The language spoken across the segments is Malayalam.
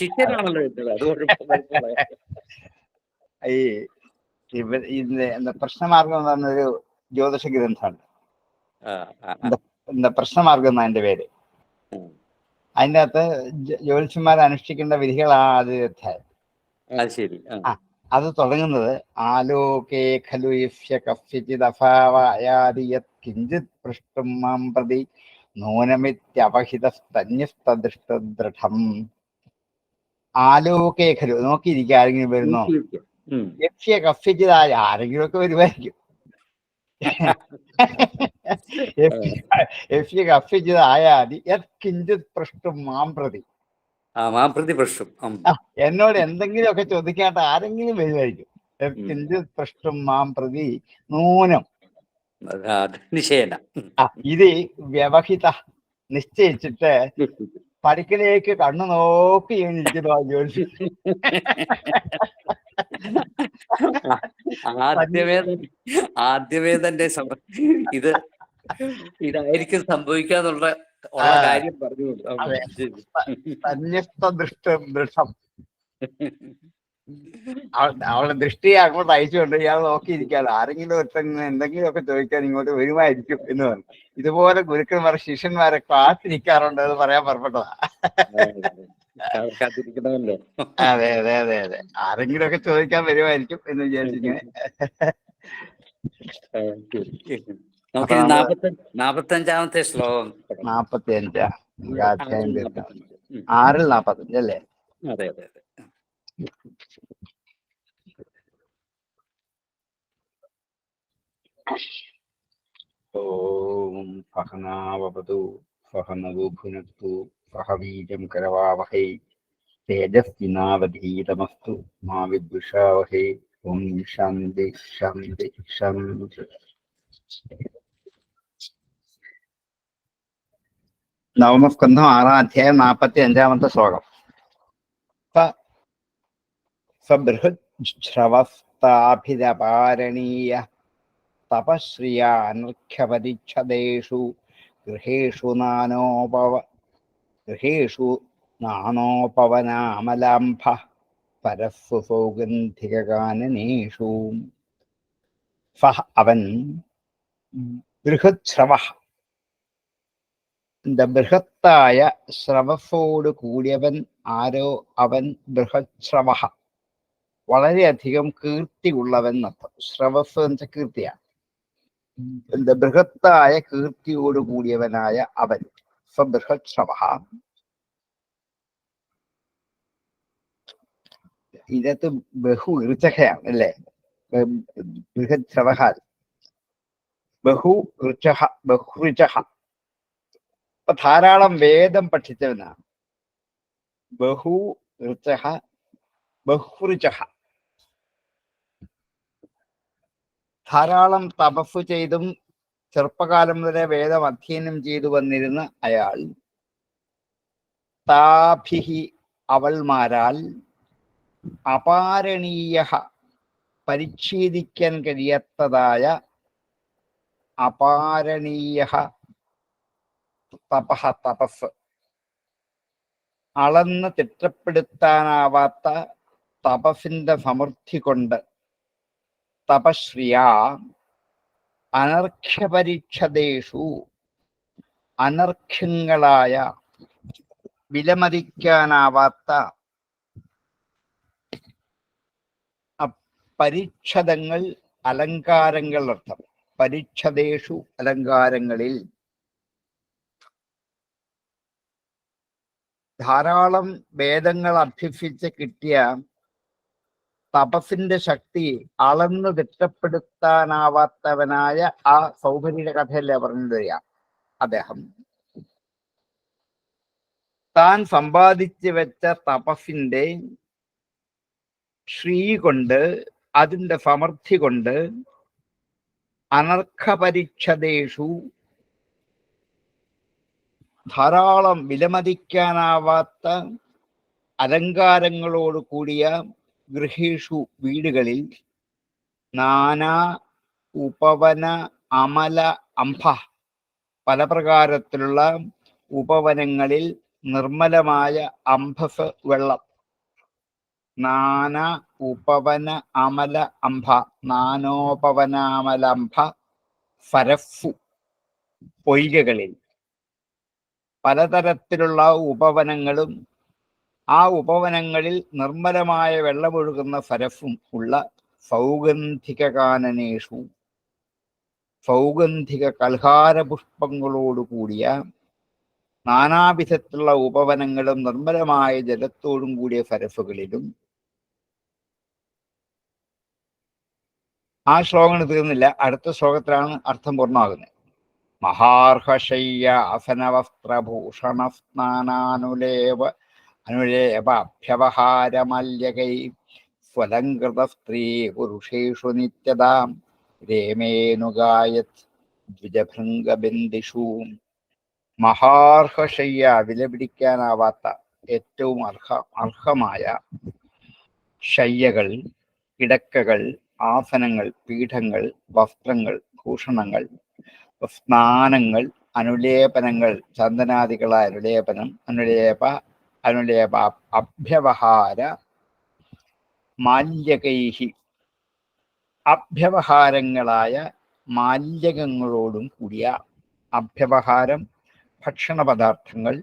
ശിഷ്യനാണല്ലോ എഴുതുന്നത്, അത് കുഴപ്പമില്ല. ഈ ഇന്ന് പ്രശ്നമാർഗം എന്ന് പറഞ്ഞൊരു ജ്യോതിഷ ഗ്രന്ഥമുണ്ട്. പ്രശ്നമാർഗം എന്നാ അതിന്റെ പേര്. അതിൻ്റെ അകത്ത് ജ്യോതിഷന്മാർ അനുഷ്ഠിക്കേണ്ട വിധികളാണ് ആദ്യ അധ്യായം. ശരി. അത് തുടങ്ങുന്നത് ആലോകേ ഖലു കിഞ്ചിത് പൃഷ്ടും മാം പ്രതി നൂനമിത്യപഹിതസ്തന്യസ്തദൃഷ്ടദൃഢം. ആലോകേ ഖലു, നോക്കിയിരിക്കുക ആരെങ്കിലും വരുന്നോ. യക്ഷ്യ കഫ്യജിതായ, ആരെങ്കിലും ഒക്കെ വരുമായിരിക്കും. യക്ഷ്യ കഫ്യജിതായാതി കിഞ്ചിത് പൃഷ്ടും മാം പ്രതി, എന്നോട് എന്തെങ്കിലും ഒക്കെ ചോദിക്കാത്ത ആരെങ്കിലും വരുമായിരിക്കും. കിഞ്ചിത് പൃഷ്ടും മാം പ്രതി നൂനം, ഇത് വ്യവഹിത നിശ്ചയിച്ചിട്ട് പടിക്കലേക്ക് കണ്ണു നോക്കി ഇരിക്കുന്നു. ആദ്യമേ തന്നെ ഇത് ഇതായിരിക്കും സംഭവിക്കാന്നുള്ള കാര്യം പറഞ്ഞു. ദൃഷ്ടം അവളുടെ ദൃഷ്ടി അങ്ങോട്ട് അയച്ചുകൊണ്ട് ഇയാൾ നോക്കിയിരിക്കാതെ ആരെങ്കിലും ഒരുത്തന്നെ എന്തെങ്കിലും ഒക്കെ ചോദിക്കാൻ ഇങ്ങോട്ട് വരുമായിരിക്കും എന്ന് പറഞ്ഞു. ഇതുപോലെ ഗുരുക്കന്മാർ ശിഷ്യന്മാരെ കാത്തിരിക്കാറുണ്ട് എന്ന് പറയാൻ പുറപ്പെട്ടതാ. അതെ അതെ അതെ അതെ, ആരെങ്കിലും ഒക്കെ ചോദിക്കാൻ വരുമായിരിക്കും എന്ന് വിചാരിച്ചിങ്ങനെ. 45-ാമത്തെ ശ്ലോകം. 45 അധ്യായം 6-45 അല്ലേ? അതെ അതെ അതെ. ഓം സഹനാവവതു സഹനവു ഭുനക്തു സഹ വീര്യം കരവാവഹൈ തേജസ്വിനാവധീതമസ്തു മാ വിദ്വിഷാവഹൈ. ഓം ശാന്തി ശാന്തി ശാന്തി. നവമസ്കന്ധം 6-ാം അധ്യായം 45-ാമത്തെ ശ്ലോകം. ബൃഹശ്രവസ്താഭിരപാരണീയ തപശ്രിയാനർഘ്യപരിച്ഛദേഷു ഗൃഹേഷു നാനോപവനാമലാംഭ പരസ്സു സൗഗന്ധികാനനേഷു. സഹ അവൻ, ബൃഹശ്രവ ബൃഹത്തായ ശ്രവസ്സോട് കൂടിയവൻ. ആരോ അവൻ? ബൃഹശ്രവ, വളരെയധികം കീർത്തി ഉള്ളവൻ എന്നർത്ഥം. ശ്രവസ് എന്ന കീർത്തിയാണ്. ബൃഹത്തായ കീർത്തിയോട് കൂടിയവനായ അവൻ ബൃഹശ്രവ. ഇതിനകത്ത് ബഹു ഋചകയാണ് അല്ലേ? ബൃഹശ്രവ ബഹു ഋചഹ, ബഹുഋചഹ. അപ്പൊ ധാരാളം വേദം പഠിച്ചവനാണ്. ബഹു ഋചഹ ബഹുഋചഹ. ധാരാളം തപസ് ചെയ്തും ചെറുപ്പകാലം വരെ വേദം അധ്യയനം ചെയ്തു വന്നിരുന്ന അയാൾ താഭിഹി അവൾമാരാൽ അപാരണീയ പരിച്ഛേദിക്കാൻ കഴിയാത്തതായ അപാരണീയ തപഹ തപസ്, അളന്ന് തിട്ടപ്പെടുത്താനാവാത്ത തപസിന്റെ സമൃദ്ധി കൊണ്ട് തപശ്രിയ അനർഘ്യപരിച്ഛദേഷു അനർഘ്യങ്ങളായ വിലമതിക്കാനാവാത്ത പരിച്ഛദങ്ങൾ, അലങ്കാരങ്ങൾ അർത്ഥം. പരിച്ഛദേഷു അലങ്കാരങ്ങളിൽ ധാരാളം വേദങ്ങൾ അഭ്യസിച്ച് കിട്ടിയ തപസിന്റെ ശക്തി അളന്ന് തിട്ടപ്പെടുത്താനാവാത്തവനായ ആ സൗഭരിയുടെ കഥയല്ലേ പറഞ്ഞു തരിക. അദ്ദേഹം താൻ സമ്പാദിച്ചു വെച്ച തപസിന്റെ ശ്രീ കൊണ്ട്, അതിന്റെ സമൃദ്ധി കൊണ്ട് അനർഘപരിച്ഛദേഷു ധാരാളം വിലമതിക്കാനാവാത്ത അലങ്കാരങ്ങളോട് കൂടിയ ഗൃഹേഷു വീടുകളിൽ നാനാ ഉപവന അമല അംഭ പല പ്രകാരത്തിലുള്ള ഉപവനങ്ങളിൽ നിർമ്മലമായ അംഭസ് വെള്ളം, നാന ഉപവന അമല അംഭ, നാനോപവനാമലംഭ ഫരഫു, പൊയ്കകളിൽ പലതരത്തിലുള്ള ഉപവനങ്ങളും ആ ഉപവനങ്ങളിൽ നിർമ്മലമായ വെള്ളമൊഴുകുന്ന ഫരഫും ഉള്ള സൗഗന്ധിക കാനനേഷു, സൗഗന്ധിക കൽഹാര പുഷ്പങ്ങളോടുകൂടിയ നാനാവിധത്തിലുള്ള ഉപവനങ്ങളും നിർമ്മലമായ ജലത്തോടും കൂടിയ ഫരഫുകളിലും. ആ ശ്ലോകം തീർന്നില്ല, അടുത്ത ശ്ലോകത്തിലാണ് അർത്ഥം പൂർണ്ണമാകുന്നത്. മഹാർഹശയ്യ ആസനവസ്ത്രഭൂഷണ സ്നാനാനുലേപ അനുലേപാഭ്യവഹാരമല്യകൈ സ്വലംകൃത സ്ത്രീ പുരുഷേഷു നിത്യതാം രേമേനുഗായത് ദ്വിജഭൃംഗബന്ദിഷു. മഹാർഹശയ്യ, വിലപിടിക്കാനാവാത്ത ഏറ്റവും അർഹമായ ശയ്യകൾ, കിടക്കകൾ, ആസനങ്ങൾ, പീഠങ്ങൾ, വസ്ത്രങ്ങൾ, ഭൂഷണങ്ങൾ, സ്നാനങ്ങൾ, അനുലേപനങ്ങൾ, ചന്ദനാദികളായ അനുലേപനം, അനുലേപ അഭ്യവഹാര മാല്യകൈഹി, അഭ്യവഹാരങ്ങളായ മാല്യകങ്ങളോടും കൂടിയ. അഭ്യവഹാരം ഭക്ഷണ പദാർത്ഥങ്ങൾ,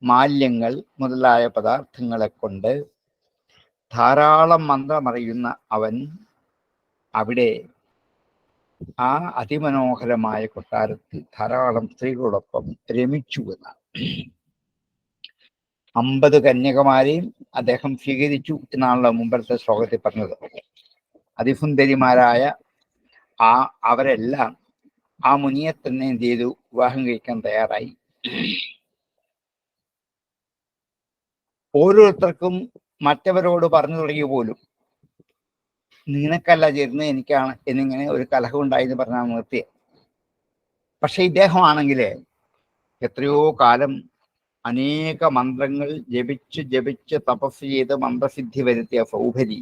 മാല്യങ്ങൾ മുതലായ പദാർത്ഥങ്ങളെ കൊണ്ട് ധാരാളം മന്ത്രമറിയുന്ന അവൻ അവിടെ ആ അതിമനോഹരമായ കൊട്ടാരത്തിൽ ധാരാളം സ്ത്രീകളോടൊപ്പം രമിച്ചു എന്നാണ്. 50 കന്യകമാരെയും അദ്ദേഹം സ്വീകരിച്ചു എന്നാണല്ലോ മുമ്പത്തെ ശ്ലോകത്തിൽ പറഞ്ഞത്. അതിസുന്ദരിമാരായ അവരെല്ലാം ആ മുനിയെ തന്നെ എന്ത് ചെയ്തു? വിവാഹം കഴിക്കാൻ തയ്യാറായി. ഓരോരുത്തർക്കും മറ്റവരോട് പറഞ്ഞു തുടങ്ങിയ പോലും നിനക്കല്ല ചേരുന്നത്, എനിക്കാണ് എന്നിങ്ങനെ ഒരു കലഹം ഉണ്ടായി എന്ന് പറഞ്ഞാൽ നിർത്തിയത്. പക്ഷെ ഇദ്ദേഹമാണെങ്കിൽ എത്രയോ കാലം അനേക മന്ത്രങ്ങൾ ജപിച്ച് തപസ് ചെയ്ത് മന്ത്രസിദ്ധി വരുത്തിയ സൗഭരി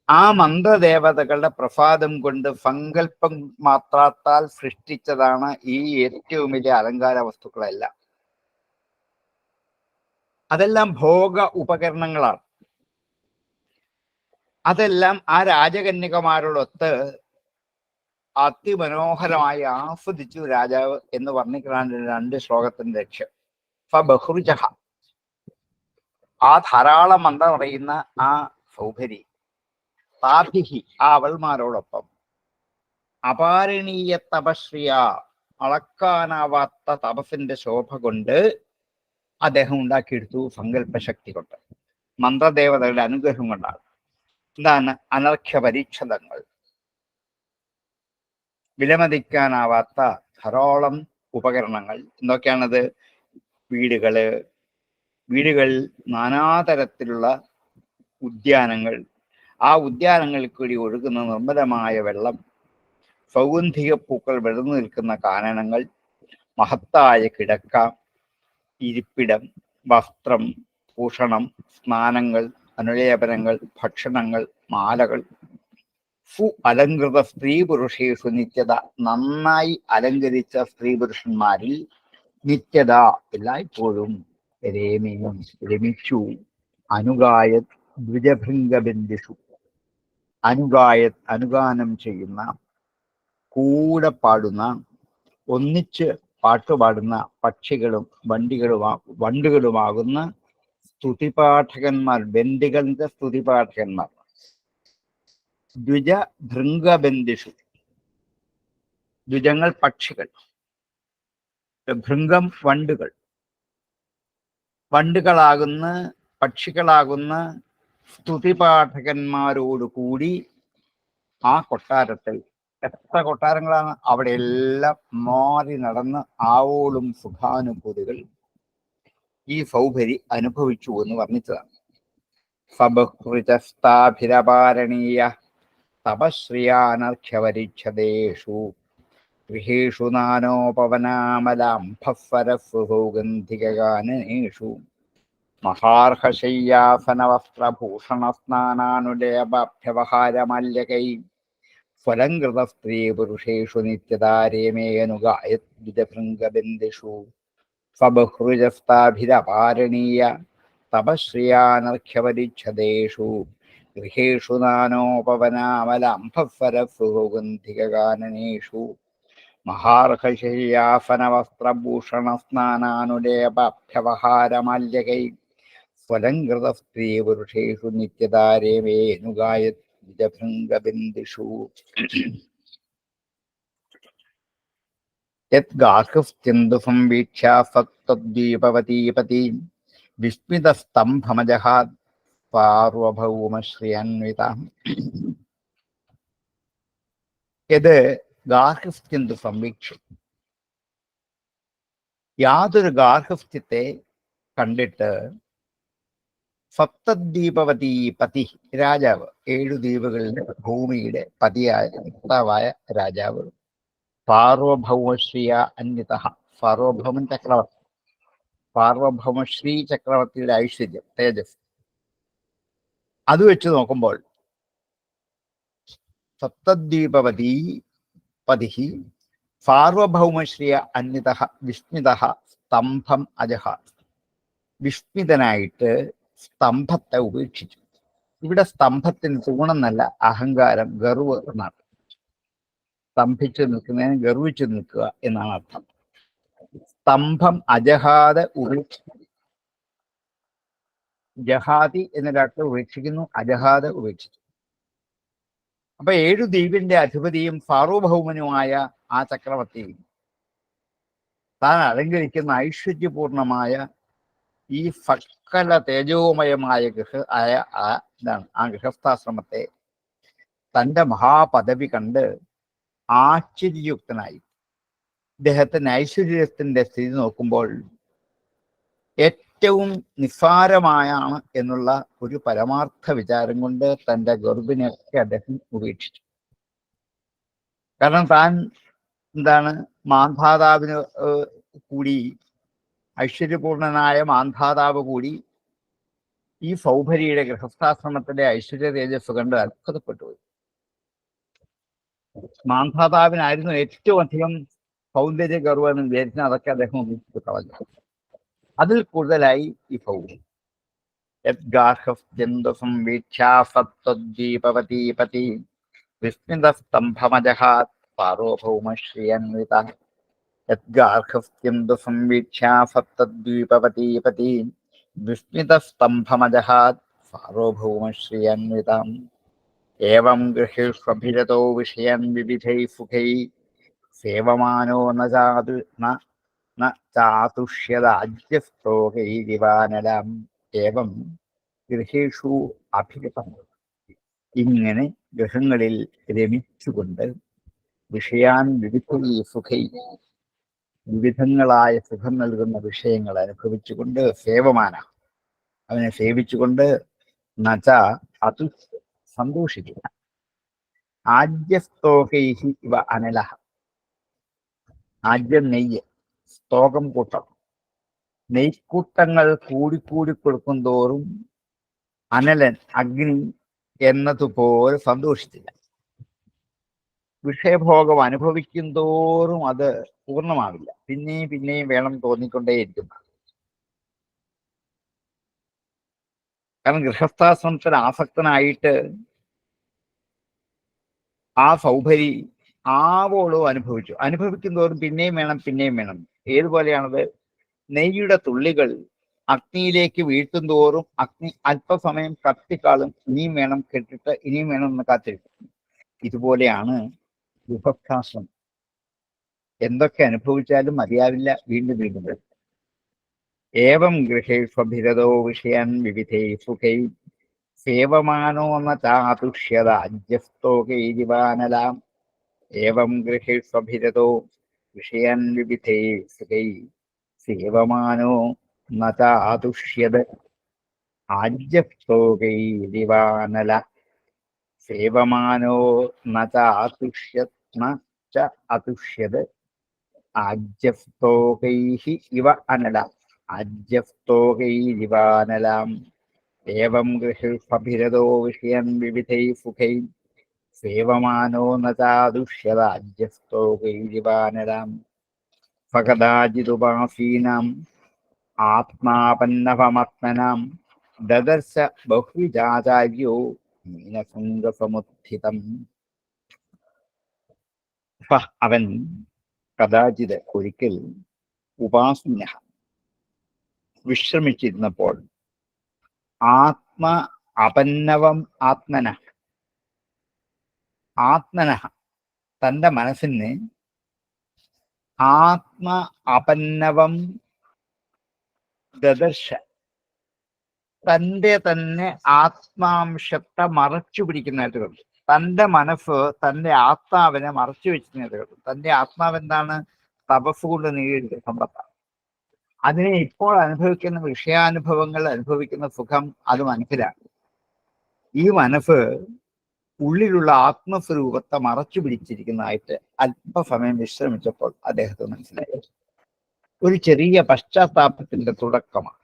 ആ മന്ത്രദേവതകളുടെ പ്രസാദം കൊണ്ട് സങ്കല്പം മാത്രത്താൽ സൃഷ്ടിച്ചതാണ് ഈ ഏറ്റവും വലിയ അലങ്കാര വസ്തുക്കളെല്ലാം. അതെല്ലാം ഭോഗ ഉപകരണങ്ങളാണ്. അതെല്ലാം ആ രാജകന്യകമാരോടൊത്ത് അതിമനോഹരമായി ആസ്വദിച്ചു രാജാവ് എന്ന് വർണ്ണിക്കാനാണ് 2 ശ്ലോകത്തിന്റെ ലക്ഷ്യം. ബഹുജഹ, ആ ധാരാളം മന്ത്രം പറയുന്ന ആ സൗഭരി താഭിഹി, ആ അവൾമാരോടൊപ്പം അപാരണീയ തപശ്രിയ, അളക്കാനാവാത്ത തപസിന്റെ ശോഭ കൊണ്ട് അദ്ദേഹം ഉണ്ടാക്കിയെടുത്തു. സങ്കല്പശക്തി കൊണ്ട്, മന്ത്രദേവതകളുടെ അനുഗ്രഹം കൊണ്ടാണ്. എന്താണ്? അനർഘ്യ പരീക്ഷതങ്ങൾ, വിലമതിക്കാനാവാത്ത ധാരാളം ഉപകരണങ്ങൾ. എന്തൊക്കെയാണത്? വീടുകൾ, നാനാതരത്തിലുള്ള ഉദ്യാനങ്ങൾ, ആ ഉദ്യാനങ്ങളിൽ കൂടി ഒഴുകുന്ന നിർമ്മലമായ വെള്ളം, സൗഗന്ധിക പൂക്കൾ വിളർന്നു നിൽക്കുന്ന കാനനങ്ങൾ, മഹത്തായ കിടക്ക, ഇരിപ്പിടം, വസ്ത്രം, ഭൂഷണം, സ്നാനങ്ങൾ, അനുലേപനങ്ങൾ, ഭക്ഷണങ്ങൾ, മാലകൾ. അലങ്കൃത സ്ത്രീ പുരുഷേഷു നിത്യത, നന്നായി അലങ്കരിച്ച സ്ത്രീ പുരുഷന്മാരിൽ നിത്യത, എല്ലായ്പ്പോഴും രമിച്ചു. അനുഗായത് ദ്വിജഭൃംഗബന്ദിഷു, അനുഗാനം ചെയ്യുന്ന, കൂടെ പാടുന്ന, ഒന്നിച്ച് പാട്ടുപാടുന്ന പക്ഷികളും വണ്ടുകളുമാകുന്ന സ്തുതിപാഠകന്മാർ, ബന്ദികളുടെ സ്തുതിപാഠകന്മാർ. ദ്വിജഭൃംഗബന്ദിഷു, ദ്വിജങ്ങൾ പക്ഷികൾ, ഭൃംഗം വണ്ടുകളാകുന്ന പക്ഷികളാകുന്ന സ്തുതിപാഠകന്മാരോടുകൂടി ആ കൊട്ടാരത്തിൽ, എത്ര കൊട്ടാരങ്ങളാണ് അവിടെ, എല്ലാം മാറി നടന്ന് ആവോളും സുഖാനുഭൂതികൾ ഈ സൗഭരി അനുഭവിച്ചു എന്ന് വർണ്ണിച്ചതാണ്. സബഹൃചസ്താഭിരപാരണീയ തപശ്രിയാനർഘ്യപരിച്ഛദേഷു ഗൃഹേഷു നാനോപവനാമലാംഭസ്വരസൗഗന്ധികാനനേഷു മഹാർഹശയ്യാസനവസ്ത്രഭൂഷണസ്നാനാനുലേപാഭ്യവഹാരമല്യകൈ സ്വലംകൃത സ്ത്രീ പുരുഷേഷു നിത്യതാരേമേനുഗായത് ദ്വിജഭൃംഗബന്ദിഷു സബഹൃജസ്താഭിരപാരണീയ തപശ്രിയാനർഘ്യപരിച്ഛദേഷു ഗൃഹേഷു നാനോപവനാമലംഭഫലസുഗന്ധികാനനേഷു മഹാർഹശയ്യാഫനവസ്ത്രഭൂഷണസ്നാനാനുലേപാഭ്യവഹാരമാല്യകൈ സ്വലംകൃത സ്ത്രീ പുരുഷേഷു നിത്യതാരേവേനുഗായത് നിജഭൃംഗബിന്ദുഷു യദ്ഗാർഹസ്ഥ്യന്തുസംവീക്ഷ്യ സത്തദ്വീപവതീപതി വിസ്മിതസ്തംഭമജഹാത് പാർവഭൗമശ്രിയന്വിത. ഇത് ഗാർഹസ്ഥ്യന്തു സംവീക്ഷ, യാതൊരു ഗാർഹസ്ഥ്യത്തെ കണ്ടിട്ട് സപ്തദ്വീപവതി പതി രാജാവ്, 7 ദ്വീപുകളുടെ ഭൂമിയുടെ പതിയായ ഭർത്താവായ രാജാവ്, പാർവഭൗമശ്രീയ അന്വിത, സാർവഭൗമൻ ചക്രവർത്തി, പാർവഭൗമശ്രീ ചക്രവർത്തിയുടെ ഐശ്വര്യം, തേജസ്, അത് വെച്ച് നോക്കുമ്പോൾ സപ്തദ്വീപവതി പതി സാർവഭൗമശ്രീയ അന്വിത വിസ്മിത സ്തംഭം അജഹ, വിസ്മിതനായിട്ട് സ്തംഭത്തെ ഉപേക്ഷിച്ചു. ഇവിടെ സ്തംഭത്തിന് തൂണെന്നല്ല, അഹങ്കാരം, ഗർവ് എന്നാണ്. സ്തംഭിച്ചു നിൽക്കുന്നതിന് ഗർവിച്ചു നിൽക്കുക എന്നാണ് അർത്ഥം. സ്തംഭം അജഹാതെ ഉപേക്ഷിച്ചു. ജഹാതി എന്നൊരാൾക്ക് ഉപേക്ഷിക്കുന്നു, അജഹാതെ ഉപേക്ഷിച്ചു. അപ്പൊ 7 ദ്വീപിന്റെ അധിപതിയും സാർവഭൗമനുമായ ആ ചക്രവർത്തി താൻ അലങ്കരിക്കുന്ന ഐശ്വര്യപൂർണമായ ഈ സകല തേജോമയമായ ആ ഗൃഹസ്ഥാശ്രമത്തെ തൻ്റെ മഹാപദവി കണ്ട് ആശ്ചര്യയുക്തനായി. ഇദ്ദേഹത്തിന് ഐശ്വര്യത്തിന്റെ സ്ഥിതി നോക്കുമ്പോൾ ഏറ്റവും നിസ്സാരമായാണ് എന്നുള്ള ഒരു പരമാർത്ഥ വിചാരം കൊണ്ട് തൻ്റെ ഗർഭിനെയൊക്കെ അദ്ദേഹം ഉപേക്ഷിച്ചു. കാരണം താൻ മാന്ധാതാവിന് കൂടി, ഐശ്വര്യപൂർണനായ മാന്ധാതാവ് കൂടി ഈ സൗഭരിയുടെ ഗൃഹസ്ഥാശ്രമത്തിന്റെ ഐശ്വര്യ തേജസ് കണ്ട് അത്ഭുതപ്പെട്ടുപോയി. മാന്ധാതാവിനായിരുന്നു ഏറ്റവും അധികം സൗന്ദര്യ ഗർവെന്ന് വിചാരിച്ചാൽ അതൊക്കെ അദ്ദേഹം ഉപേക്ഷിച്ചു കളഞ്ഞു. അതിൽ കൂടുതലായി ഈ ഭൗമി യദ്ഗാർഹസ്ഥ്യന്തുസംവീക്ഷ്യാസത്വദ്വീപവതീപതി വിസ്മിതസ്തംഭമജഹാത് സാർവഭൗമശ്രിയന്വിത. യദ്ഗാർഹസ്ഥ്യന്തുസംവീക്ഷ്യാസത്വദ്വീപവതീപതി വിസ്മിതസ്തംഭമജഹാത് സാർവഭൗമശ്രിയന്വിതം. ഏവം ഗൃഹേഷ്വഭിരതോ വിഷയൻ വിവിധൈ സുഖൈ സേവമാനോ ന ചാതുഷ്യദാജ്യസ്തോകൈരിവാനലം. ഏവം ഗൃഹേഷു അഭിരതം, ഇങ്ങനെ ഗൃഹങ്ങളിൽ രമിച്ചുകൊണ്ട്, വിഷയാൻ വിവിധൈ സുഖൈ, വിവിധങ്ങളായ സുഖം നൽകുന്ന വിഷയങ്ങൾ അനുഭവിച്ചുകൊണ്ട്, സേവമാന, അവനെ സേവിച്ചുകൊണ്ട്, നച അതു സന്തോഷിക്കുക, ആജ്യസ്തോകൈഹി ഇവ അനലഹ, ആജ്യം നെയ്യ്, സ്തോകം കൂട്ടം, നെയ്ക്കൂട്ടങ്ങൾ കൂടിക്കൂടി കൊടുക്കും തോറും അനലൻ, അഗ്നി എന്നതുപോലെ സന്തോഷിച്ചില്ല. വിഷയഭോഗം അനുഭവിക്കും തോറും അത് പൂർണ്ണമാവില്ല, പിന്നെയും പിന്നെയും വേണം തോന്നിക്കൊണ്ടേയിരിക്കുന്ന. കാരണം ഗൃഹസ്ഥാശ്രമത്തിൽ ആസക്തനായിട്ട് ആ സൗഭരി ആവോളവും അനുഭവിക്കും തോറും പിന്നെയും വേണം, പിന്നെയും വേണം. ഏതുപോലെയാണത്? നെയ്യുടെ തുള്ളികൾ അഗ്നിയിലേക്ക് വീഴ്ത്തും തോറും അഗ്നി അല്പസമയം കത്തിക്കാളും, ഇനിയും വേണം, കെട്ടിട്ട് ഇനിയും വേണം എന്ന് കാത്തിരിക്കും. ഇതുപോലെയാണ് ഗൃഹസ്ഥാശ്രമം. എന്തൊക്കെ അനുഭവിച്ചാലും മതിയാവില്ല, വീണ്ടും വീണ്ടും. ഏവം ഗൃഹേഷ്വഭിരതോ വിഷയൻ വിവിധൈ സുഖൈ സേവമാനോ ന ചാതുഷ്യത അജ്യസ്തോകൈരിവാനലാം. ഏവം ഗൃഹേഷ്വഭിരതോ വിഷയൻ വിവിധൈ സുഖൈ സേവമാനോ ന ചാതുഷ്യത് ആജ്യസ്തോകൈരിവാനല. സേവമാനോ ന ചാതുഷ്യത് ന ച അതുഷ്യത് ആജ്യസ്തോകൈഹി ഇവ അനല. ആജ്യസ്തോകൈരിവാനലാം. ഏവം ഗൃഹേഷ്വഭിരതോ വിഷയൻ വിവിധൈ സുഖൈ സേവമാനോ ന ചാതുഷ്യത ആജ്യസ്തോകൈരിവാനലാം. ഫകദാചിതുപാസീനാം ആത്മാപന്നവമാത്മനാം ദദർശ ബഹുവിജാചാര്യോ മീനസംഗസമുത്ഥിതം. അവൻ കഥാചിത് ഒരിക്കൽ ഉപാസന വിശ്രമിച്ചിരുന്നപ്പോൾ ആത്മ അപന്നവം ആത്മന തന്റെ മനസ്സിന് ആത്മ അപന്നവം ദദർശ തന്റെ തന്നെ ആത്മാംശത്തെ മറച്ചു പിടിക്കുന്നതായിട്ട് കണ്ടു. തന്റെ മനസ്സ് തന്റെ ആത്മാവിനെ മറച്ചു വെച്ചിരുന്നത് കണ്ടു. തന്റെ ആത്മാവെന്താണ്? തപസ് കൊണ്ട് നേടിയ സമ്പത്താണ്. അതിനെ ഇപ്പോൾ അനുഭവിക്കുന്ന വിഷയാനുഭവങ്ങൾ, അനുഭവിക്കുന്ന സുഖം, അത് മനസ്സിലാണ്. ഈ മനസ്സ് ഉള്ളിലുള്ള ആത്മസ്വരൂപത്തെ മറച്ചു പിടിച്ചിരിക്കുന്നതായിട്ട് അല്പസമയം വിശ്രമിച്ചപ്പോൾ അദ്ദേഹത്തിന് മനസ്സിലായി. ഒരു ചെറിയ പശ്ചാത്താപത്തിന്റെ തുടക്കമാണ്.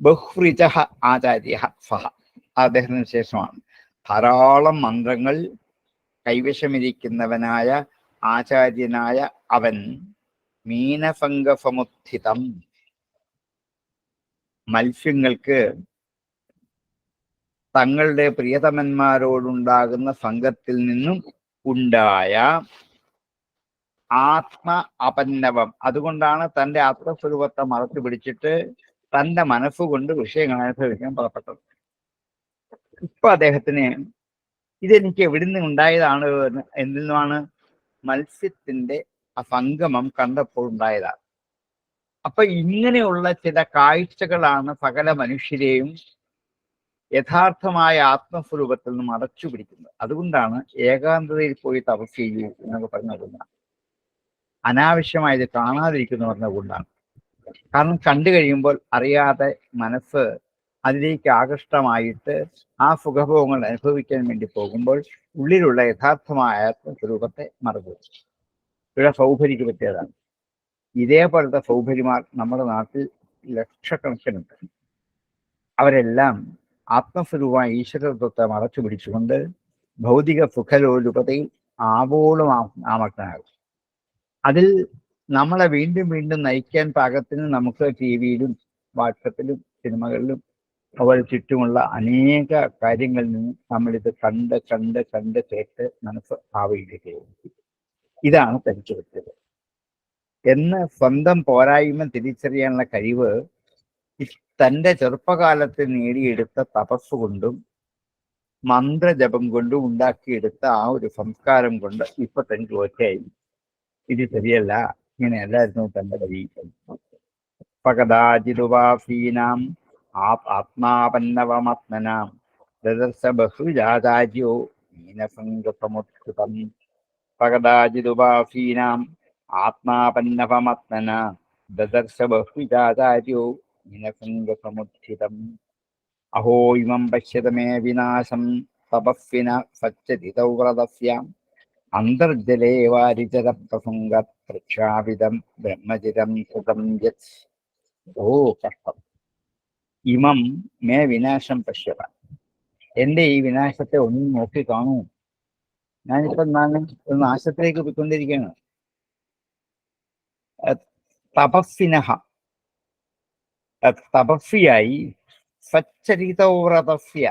ബഹ്വൃജ ആചാര്യ സഹ, അദ്ദേഹത്തിന് ശേഷമാണ്. ധാരാളം മന്ത്രങ്ങൾ കൈവശമിരിക്കുന്നവനായ ആചാര്യനായ അവൻ മീനസംഗസമുത്ഥിതം, മത്സ്യങ്ങൾക്ക് തങ്ങളുടെ പ്രിയതമന്മാരോടുണ്ടാകുന്ന സംഘത്തിൽ നിന്നും ഉണ്ടായ ആത്മ അപന്നവം, അതുകൊണ്ടാണ് തന്റെ ആത്മസ്വരൂപത്തെ മറച്ചു പിടിച്ചിട്ട് തന്റെ മനസ്സുകൊണ്ട് വിഷയങ്ങൾ അനുഭവിക്കാൻ പുറപ്പെട്ടത്. ഇപ്പൊ അദ്ദേഹത്തിന് ഇതെനിക്ക് എവിടുന്ന് ഉണ്ടായതാണ്, എന്നിൽ നിന്നാണ്? മത്സ്യത്തിന്റെ സംഗമം കണ്ടപ്പോൾ ഉണ്ടായതാണ്. അപ്പൊ ഇങ്ങനെയുള്ള ചില കാഴ്ചകളാണ് സകല മനുഷ്യരെയും യഥാർത്ഥമായ ആത്മസ്വരൂപത്തിൽ നിന്നും അടച്ചു പിടിക്കുന്നത്. അതുകൊണ്ടാണ് ഏകാന്തതയിൽ പോയി തപസ് ചെയ്യൂ എന്നൊക്കെ പറഞ്ഞതുകൊണ്ടാണ്. അനാവശ്യമായത് കാണാതിരിക്കുന്നു പറഞ്ഞതുകൊണ്ടാണ്. കാരണം കണ്ടു കഴിയുമ്പോൾ അറിയാതെ മനസ്സ് അതിലേക്ക് ആകൃഷ്ടമായിട്ട് ആ സുഖഭോഗങ്ങൾ അനുഭവിക്കാൻ വേണ്ടി പോകുമ്പോൾ ഉള്ളിലുള്ള യഥാർത്ഥമായ ആത്മസ്വരൂപത്തെ മറന്നു. ഇവിടെ സൗഭരിക്ക് പറ്റിയതാണ്. ഇതേപോലത്തെ സൗഭരിമാർ നമ്മുടെ നാട്ടിൽ ലക്ഷക്കണക്കിനുണ്ട്. അവരെല്ലാം ആത്മസ്വരൂപമായ ഈശ്വരത്വത്തെ മറച്ചു പിടിച്ചുകൊണ്ട് ഭൗതിക സുഖലോലുപതയിൽ ആവോളം ആമഗ്നാകും. അതിൽ നമ്മളെ വീണ്ടും വീണ്ടും നയിക്കാൻ പാകത്തിന് നമുക്ക് ടിവിയിലും വാട്സപ്പിലും സിനിമകളിലും അതുപോലെ ചുറ്റുമുള്ള അനേക കാര്യങ്ങളിൽ നിന്ന് നമ്മളിത് കണ്ട് കണ്ട് കണ്ട് കേട്ട് മനസ്സ് ആവയിലേക്ക്. ഇതാണ് തനിച്ചു പറ്റിയത് എന്ന് സ്വന്തം പോരായ്മ തിരിച്ചറിയാനുള്ള കഴിവ് തൻ്റെ ചെറുപ്പകാലത്ത് നേടിയെടുത്ത തപസ്സുകൊണ്ടും മന്ത്രജപം കൊണ്ടും ഉണ്ടാക്കിയെടുത്ത ആ ഒരു സംസ്കാരം കൊണ്ട് ഇപ്പൊ തനിക്ക് ഒറ്റയായി. ഇത് ശരിയല്ല, ഇങ്ങനെയല്ലായിരുന്നു തന്റെ വഴി. പകദാചിതുപാസീനാം ആത്മാപന്നവമാത്മനാം ദദർശ ബഹുജാചാര്യോ മീനസംഗസമുത്ഥിതം. പകദാചിതുപാസീനാം ആത്മാപന്നവമാത്മനാ ദദർശ ബഹുജാചാര്യോ മീനസംഗസമുത്ഥിതം. അഹോ ഇമം പശ്യത മേ വിനാശം തപസ്വിന സച്ചരിതൗ വ്രതസ്യാം അന്തർജലേ വാരിചര പ്രസംഗ പ്രഖ്യാപിതം ബ്രഹ്മചിരം സുതം യത്. ഓ കഷ്ടം. ഇമം മേ വിനാശം പശ്യത, എന്റെ ഈ വിനാശത്തെ ഒന്ന് നോക്കി കാണൂ. ഞാനിപ്പോ ഒരു നാശത്തിലേക്ക് പോയിക്കൊണ്ടിരിക്കുകയാണ്. തപസ്വിനഹ, തപസ്വിയായി സച്ചരിതവ്രതസ്യ,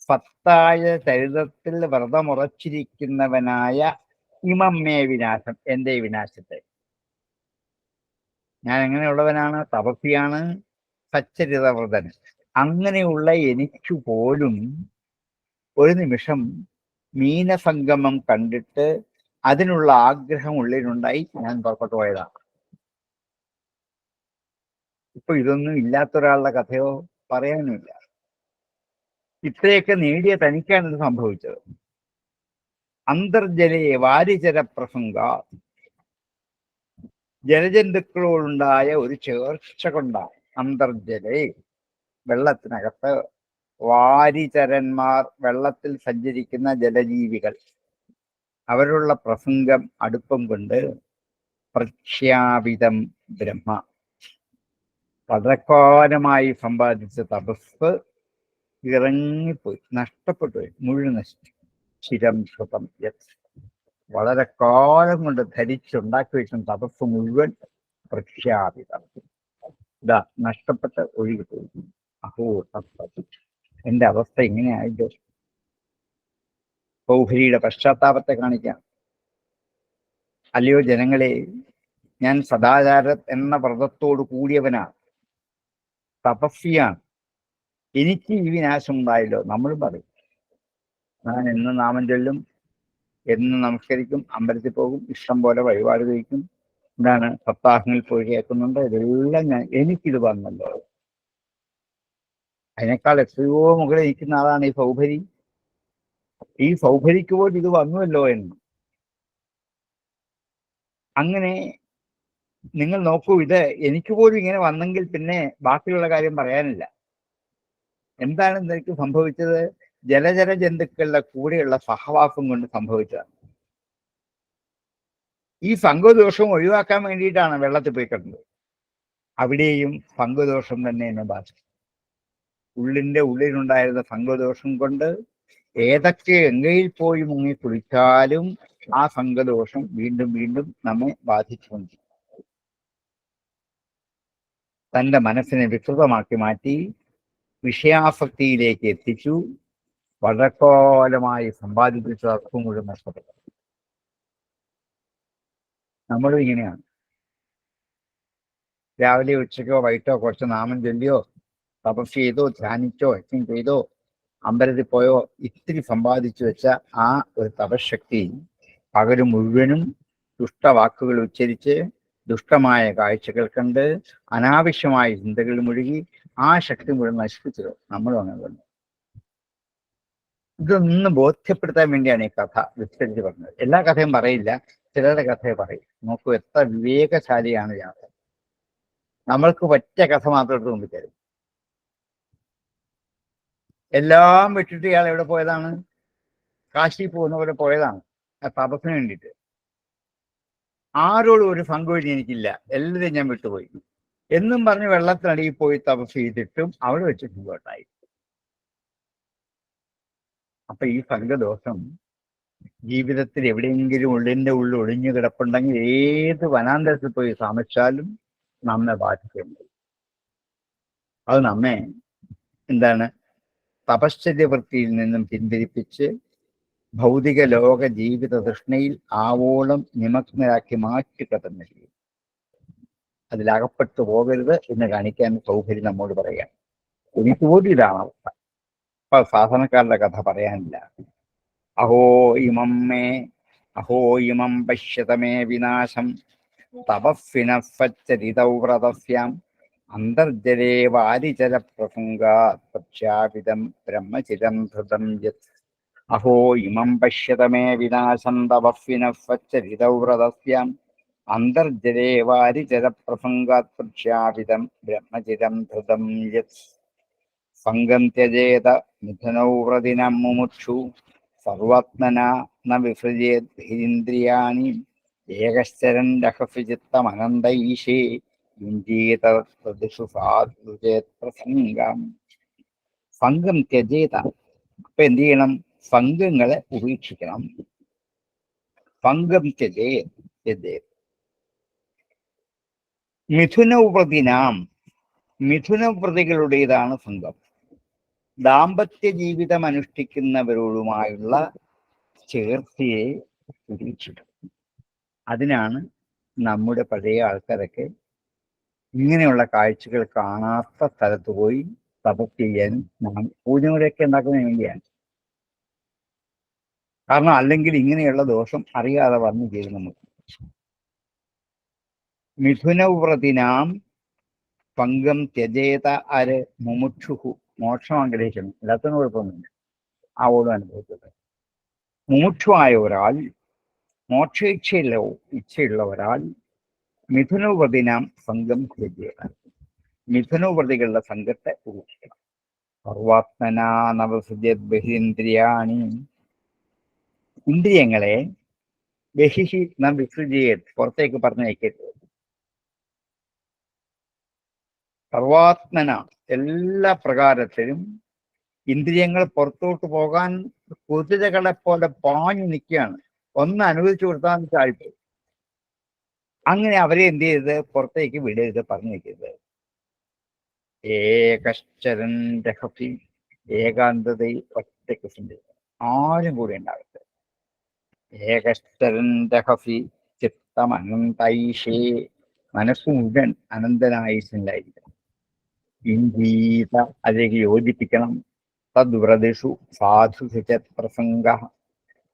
സത്തായ ചരിതത്തിൽ വ്രതമുറച്ചിരിക്കുന്നവനായ ഇമം മേ വിനാശം, എന്റെ വിനാശത്തെ. ഞാൻ എങ്ങനെയുള്ളവനാണ്? തപസ്വിയാണ്, സച്ചരിതവ്രതൻ. അങ്ങനെയുള്ള എനിക്ക് പോലും ഒരു നിമിഷം മീനസംഗമം കണ്ടിട്ട് അതിനുള്ള ആഗ്രഹം ഉള്ളിലുണ്ടായി ഞാൻ പുറപ്പെട്ടു പോയതാണ്. ഇപ്പൊ ഇതൊന്നും ഇല്ലാത്തൊരാളുടെ കഥയോ പറയാനുമില്ല. ഇത്രയൊക്കെ നേടിയ തനിക്കാണ് ഇത് സംഭവിച്ചത്. അന്തർജലേ വാരിചര പ്രസംഗ, ജലജന്തുക്കളോടുണ്ടായ ഒരു ചേർച്ച കൊണ്ടാണ്. അന്തർജലേ, വെള്ളത്തിനകത്ത്, വാരിചരന്മാർ, വെള്ളത്തിൽ സഞ്ചരിക്കുന്ന ജലജീവികൾ, അവരുള്ള പ്രസംഗം, അടുപ്പം കൊണ്ട് പ്രഖ്യാപിതം ബ്രഹ്മ, പതക്കാരമായി സമ്പാദിച്ച തപസ് ഇറങ്ങിപ്പോയി, നഷ്ടപ്പെട്ടു പോയി, മുഴുവൻ നശിച്ചു. ചിരം ശ്രുതം യത്. വളരെ കാലം കൊണ്ട് ധരിച്ചുണ്ടാക്കി വെച്ച തപസ് മുഴുവൻ പ്രഖ്യാപിതം. ഇതാ നഷ്ടപ്പെട്ട് ഒഴുകിപ്പോയി. അഹോ തപസ്, എന്റെ അവസ്ഥ ഇങ്ങനെയായിട്ട്. പൗഹരിയുടെ പശ്ചാത്താപത്തെ കാണിക്കാം. അല്ലയോ ജനങ്ങളെ, ഞാൻ സദാചാരം എന്ന വ്രതത്തോട് കൂടിയവനാണ്, തപസ്വിയാണ്, എനിക്ക് ഈ വിനാശം ഉണ്ടായല്ലോ. നമ്മളും പറയും, ഞാൻ എന്ന് നാമം ചൊല്ലും, എന്ന് നമസ്കരിക്കും, അമ്പലത്തിൽ പോകും, ഇഷ്ടം പോലെ വഴിപാട് കഴിക്കും, എന്താണ് സപ്താഹങ്ങളിൽ പോയി കേൾക്കുന്നുണ്ട്, ഇതെല്ലാം എനിക്കിത് വന്നല്ലോ. അതിനേക്കാൾ എത്രയോ മുകളിൽ നിൽക്കുന്ന ആളാണ് ഈ സൗഭരി. ഈ സൗഭരിക്ക് പോലും ഇത് വന്നുവല്ലോ എന്ന്. അങ്ങനെ നിങ്ങൾ നോക്കൂ, ഇത് എനിക്ക് പോലും ഇങ്ങനെ വന്നെങ്കിൽ പിന്നെ ബാക്കിയുള്ള കാര്യം പറയാനില്ല. എന്താണ് എനിക്ക് സംഭവിച്ചത്? ജലചര ജന്തുക്കളുടെ കൂടെയുള്ള സഹവാസം കൊണ്ട് സംഭവിച്ചതാണ്. ഈ ഫംഗദോഷം ഒഴിവാക്കാൻ വേണ്ടിയിട്ടാണ് വെള്ളത്തിൽ പോയി കിടന്നത്. അവിടെയും ഫംഗദോഷം തന്നെ എന്നെ ബാധിച്ചു. ഉള്ളിലുണ്ടായിരുന്ന ഫംഗദോഷം കൊണ്ട് ഏതൊക്കെ ഗംഗയിൽ പോയി മുങ്ങി കുളിച്ചാലും ആ ഫംഗദോഷം വീണ്ടും വീണ്ടും നമ്മെ ബാധിച്ചുകൊണ്ടിരിക്കും. തൻ്റെ മനസ്സിനെ വികൃതമാക്കി മാറ്റി വിഷയാസക്തിയിലേക്ക് എത്തിച്ചു. വളരെക്കാലമായി സമ്പാദിപ്പിച്ച അർത്ഥം മുഴുവൻ നഷ്ടപ്പെട്ടു. നമ്മളും ഇങ്ങനെയാണ്. രാവിലെ ഉച്ചയ്ക്കോ വൈകിട്ടോ കുറച്ച് നാമം ചൊല്ലിയോ തപസ് ചെയ്തോ ധ്യാനിച്ചോ യജ്ഞം ചെയ്തോ അമ്പലത്തിൽ പോയോ ഇത്തിരി സമ്പാദിച്ചു വെച്ച ആ ഒരു തപശക്തി പകല് മുഴുവനും ദുഷ്ടവാക്കുകൾ ഉച്ചരിച്ച് ദുഷ്ടമായ കാഴ്ചകൾ കണ്ട് അനാവശ്യമായ ചിന്തകൾ മുഴുകി ആ ശക്തി മുഴുവൻ നശിപ്പിച്ചത്. നമ്മളും അങ്ങനെ തന്നെ. ഇതൊന്ന് ബോധ്യപ്പെടുത്താൻ വേണ്ടിയാണ് ഈ കഥ വിസ്തരിച്ച് പറഞ്ഞത്. എല്ലാ കഥയും പറയില്ല, ചിലരുടെ കഥയെ പറയും. നോക്കൂ എത്ര വിവേകശാലിയാണ് ഇയാൾ. നമ്മൾക്ക് പറ്റിയ കഥ മാത്രം എടുത്ത് മുമ്പിൽ തരും. എല്ലാം വിട്ടിട്ട് ഇയാൾ എവിടെ പോയതാണ്? കാശി പോകുന്ന പോലെ പോയതാണ് ആ തപസ്സിന് വേണ്ടിയിട്ട്. ആരോടും ഒരു പങ്കുവഴി എനിക്കില്ല, എല്ലാവരും ഞാൻ വിട്ടുപോയി എന്നും പറഞ്ഞ് വെള്ളത്തിനടിയിൽ പോയി തപസ് ചെയ്തിട്ടും അവിടെ വെച്ച് സുഖമായിട്ടായി. അപ്പൊ ഈ സംഘദോഷം ജീവിതത്തിൽ എവിടെയെങ്കിലും ഉള്ളിൻ്റെ ഉള്ളിൽ ഒളിഞ്ഞു കിടപ്പുണ്ടെങ്കിൽ ഏത് വനാന്തരത്തിൽ പോയി താമസിച്ചാലും നമ്മെ ബാധിക്കുന്നുണ്ട്. അത് നമ്മെ എന്താണ് തപശ്ചര്യവൃത്തിയിൽ നിന്നും പിന്തിരിപ്പിച്ച് ഭൗതിക ലോക ജീവിത തൃഷ്ണയിൽ ആവോളം നിമഗ്നരാക്കി മാറ്റിക്കടന്നു ചെയ്യും. അതിലകപ്പെട്ടു പോകരുത് എന്ന് കാണിക്കാൻ സൗകര്യം നമ്മോട് പറയാം. എനിക്ക് പോലും ഇതാണ് അവസ്ഥ. അപ്പൊ സാധാരണക്കാരുടെ കഥ പറയാനില്ല. അഹോ ഇമം മേ അഹോ ഇമം പശ്യതമേ വിനാശം തപസ്വിനഃചരിതൗ വ്രതസ്യാം അന്തർജലേ വാരിചര പ്രസംഗാത് പ്രഖ്യാപിതം ബ്രഹ്മചിരം ധൃതം യത്. അഹോ ഇമം പശ്യതമേ വിനാശം തപസ്വിനഃചരിതൗ വ്രതസ്യാം അന്തർജലേ വാരിചര പ്രസംഗാത് പ്രഖ്യാപിതം ബ്രഹ്മചിരം ധൃതം യത്. സംഗം ത്യജേത മിഥുനൗ വ്രതിനം മുമുക്ഷു സർവാത്മനാ ന വിസൃജേത് ബഹിരിന്ദ്രിയാണി ഏകശ്ചരൻ രഹസ്യ ചിത്തമനന്തൈഷേ യുഞ്ജീതദിഷു സാധുചേത് പ്രസംഗം. സംഘം ത്യജേത. അപ്പൊ എന്ത് ചെയ്യണം? സംഘങ്ങളെ ഉപേക്ഷിക്കണം. സംഘം ത്യജേത്. മിഥുനവ്രതിനാം, മിഥുനവ്രതികളുടേതാണ് സംഘം. ദാമ്പത്യ ജീവിതം അനുഷ്ഠിക്കുന്നവരോടുമായുള്ള ചേർച്ചയെ ഉപേക്ഷിക്കണം. അതിനാണ് നമ്മുടെ പഴയ ആൾക്കാരൊക്കെ ഇങ്ങനെയുള്ള കാഴ്ചകൾ കാണാത്ത സ്ഥലത്ത് പോയി തപസ് ചെയ്യാൻ പൂജകളൊക്കെ ഉണ്ടാക്കുന്നതിന് വേണ്ടിയാണ്. കാരണം അല്ലെങ്കിൽ ഇങ്ങനെയുള്ള ദോഷം അറിയാതെ വന്നു ചെയ്യും നമുക്ക്. മിഥുനവ്രതിനാം പങ്കം ത്യജേത ആര്? മുമുക്ഷുഹു, മോക്ഷം ആഗ്രഹിക്കണം. എല്ലാത്തിനും കുഴപ്പമൊന്നുമില്ല, ആ ഓടും അനുഭവത്തില്ല. മുമുക്ഷുവായ ഒരാൾ, ഇച്ഛയുള്ള ഒരാൾ മിഥുനവ്രതിനാം സംഘം ത്യജേത, മിഥുനവ്രതികളുടെ സംഘത്തെ ഉപേക്ഷിക്കണം. സർവാത്മനാ നവസൃജത് ബഹിരിന്ദ്രിയാണി, ഇന്ദ്രിയങ്ങളെ ബഹിഹി ന വിസൃജേത്, പുറത്തേക്ക് പറഞ്ഞയക്കരുത്. സർവാത്മന, എല്ലാ പ്രകാരത്തിലും ഇന്ദ്രിയങ്ങൾ പുറത്തോട്ട് പോകാൻ കുതിരകളെ പോലെ പാഞ്ഞു നിൽക്കുകയാണ്. ഒന്ന് അനുവദിച്ചു കൊടുത്താൽ താഴ്ത്തു. അങ്ങനെ അവരെ എന്ത് ചെയ്തത്? പുറത്തേക്ക് വിടരുത്, പറഞ്ഞു വെക്കരുത്. ഏകശ്ചരൻ രഹഫി, ഏകാന്തതയിൽ ഒറ്റയ്ക്ക് ചിന്തിക്കുക, ആരും കൂടെ ഉണ്ടാകരുത്. ഏകശ്ചരൻ രഹഫി ചിത്തം അനന്തൈഷേ, മനസ്സ് മുഴുവൻ അനന്തനായുസിലായിരിക്കണം. ഇഞ്ചീത, അതിലേക്ക് യോജിപ്പിക്കണം. തദ്വ്രതിഷു സാധു പ്രസംഗ,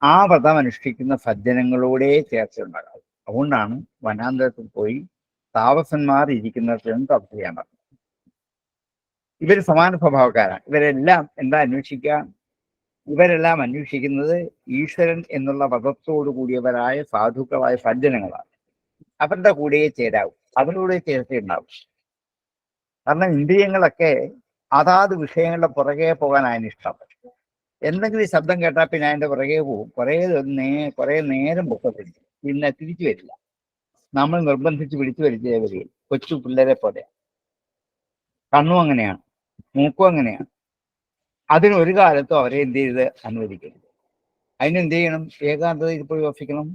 ആ വ്രതം അനുഷ്ഠിക്കുന്ന സജ്ജനങ്ങളോടെ ചേർച്ചയുണ്ടാകാം. അതുകൊണ്ടാണ് വനാന്തരത്തിൽ പോയി താപസന്മാർ ഇരിക്കുന്നിടത്തും തപസ് ചെയ്യാൻ പറഞ്ഞത്. ഇവർ സമാന സ്വഭാവക്കാരാണ്. ഇവരെല്ലാം എന്താ അന്വേഷിക്കുക? ഇവരെല്ലാം അന്വേഷിക്കുന്നത് ഈശ്വരൻ എന്നുള്ള പദത്തോടു കൂടിയവരായ സാധുക്കളായ സജ്ജനങ്ങളാണ്. അവരുടെ കൂടെയേ ചേരാവും, അവരുടെ ചേർച്ചയുണ്ടാവും. കാരണം ഇന്ദ്രിയങ്ങളൊക്കെ അതാത് വിഷയങ്ങളുടെ പുറകെ പോകാൻ അതിനിഷ്ടം. എന്തെങ്കിലും ശബ്ദം കേട്ടാൽ പിന്നെ അതിന്റെ പുറകെ പോകും. കുറെ നേരം പൊക്കത്തില്ല, പിന്നെ തിരിച്ചു വരില്ല. നമ്മൾ നിർബന്ധിച്ച് വിളിച്ചു വരുത്തിയേ വരികയും. കൊച്ചു പിള്ളേരെ പോലെ. കണ്ണും അങ്ങനെയാണ്, മൂക്കും അങ്ങനെയാണ്. അതിനൊരു കാലത്തും അവരെ എന്ത് ചെയ്ത് അനുവദിക്കരുത്. അതിനെന്ത് ചെയ്യണം? ഏകാന്തതയിൽ പോയി വസിക്കണം.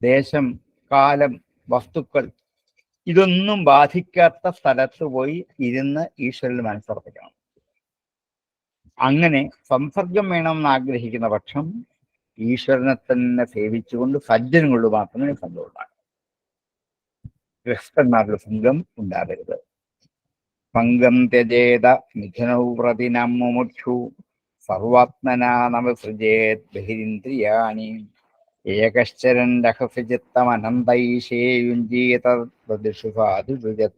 ദേശം, കാലം, വസ്തുക്കൾ ഇതൊന്നും ബാധിക്കാത്ത സ്ഥലത്ത് പോയി ഇരുന്ന് ഈശ്വരന് മനസ്സുറപ്പിക്കണം. അങ്ങനെ സംസർഗം വേണമെന്ന് ആഗ്രഹിക്കുന്ന പക്ഷം ഈശ്വരനെ തന്നെ സേവിച്ചുകൊണ്ട് സജ്ജനങ്ങളോട് മാത്രമേ സംഘം ഉണ്ടാകൂ. ഗൃഹസ്ഥന്മാരുടെ സംഘം ഉണ്ടാകരുത്. സംഘം ത്യജേത മിഥുനൗ പ്രതിനം മുമുക്ഷു, സർവാത്മനാ നമസൃജേത് ബഹിരിന്ദ്രിയാണി. ഏകശ്ചരൻ രഹസ്യ ചിത്തം അനന്തൈഷേയുഞ്ജീത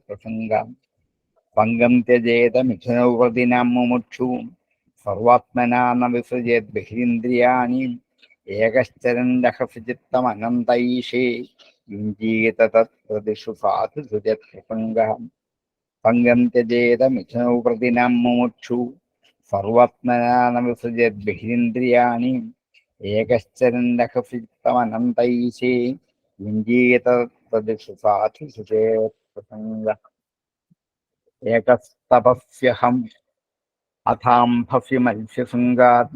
പ്രസംഗം. സംഘം ത്യജേത മിഥുനൗ പ്രതിനം മുമുക്ഷു, സർവാത്മനാ നമസൃജേത് ബഹിരിന്ദ്രിയാണി. ഏകശ്ചരൻ രഹസ്യ ചിത്തം അനന്തൈഷേ യുഞ്ജീത തദ്പ്രതിഷു സാധു സുജത് പ്രസംഗം. സംഘം ത്യജേത മിഥുനൗ പ്രതിനം മുമുക്ഷു, സർവാത്മനാ നമസൃജേത് ബഹിരിന്ദ്രിയാണി. ഏകശ്ചരൻ രഹസ്യ ചിത്തം അനന്തൈഷേ യുഞ്ജീത തദ്പ്രതിഷു സാധു സുജത് പ്രസംഗം. ഏകസ്തപസ്യഹം അഥാംഭവ്യമത്സ്യശൃംഗാത്,